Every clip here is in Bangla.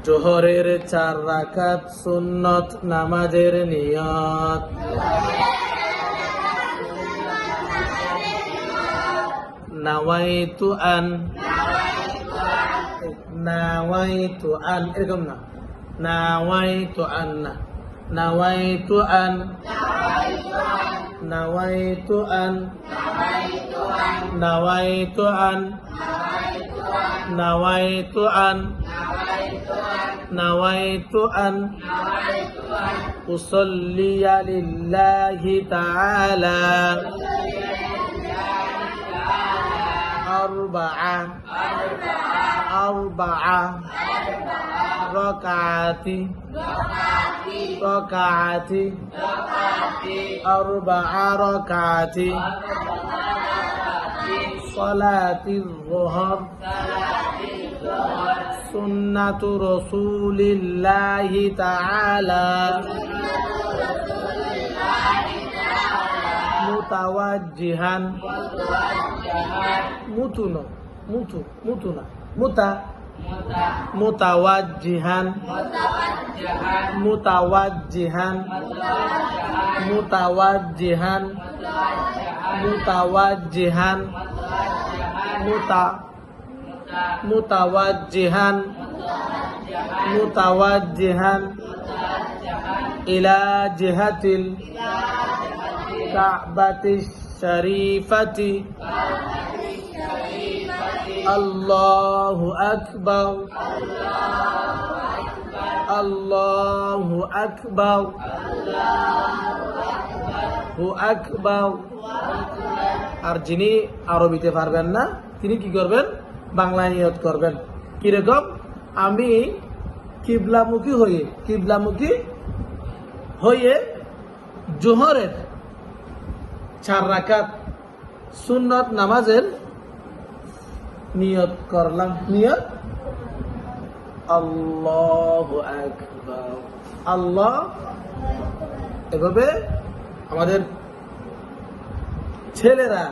জোহরের 4 রাকাত সুন্নত নামাজের নিয়ত। নাওয়াইতু আন এরকম না, নাওয়াইতু আন না, নাওয়াইতু আন নাওয়াইতু আন নাওয়াইতু আন নাওয়াইতু আন নাওয়াইতু আন উসাল্লিয়া লিল্লাহি তাআলা أربع ركعات 4 ركعات صلاة الظهر سنة رسول الله تعالى متوجها متوجها إلى جهة الكعبة الشريفة الله أكبر الله أكبر هو أكبر। আর যিনি আরবিতে পারবেন না তিনি কি করবেন, বাংলায় নিয়ত করবেন। কিরকম, আমি কিবলামুখী হয়ে জোহরের 4 রাকাত সুন্নত নামাজের নিয়ত করলাম। নিয়ত আল্লাহু আকবার। আল্লাহ, এভাবে আমাদের ছেলেরা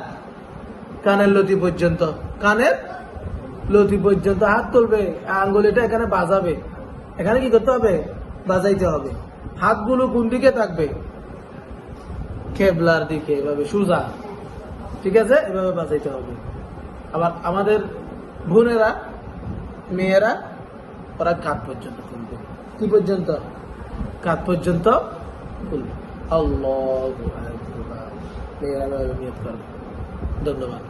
কানের লতি পর্যন্ত হাত তুলবে, আঙ্গুলিটা এখানে বাজাবে, এখানে কি করতে হবে, বাজাইতে হবে। হাতগুলো কোন দিকে থাকবে, কেবলার দিকে, এভাবে সোজা, ঠিক আছে, এভাবে বাজাইতে হবে। আবার আমাদের বোনেরা, মেয়েরা, ওরা কাঁধ পর্যন্ত খুলবে। কি পর্যন্ত? কাঁধ পর্যন্ত খুলবে। আল্লাহু আকবার। মেয়েরা নিয়ত করবে। ধন্যবাদ।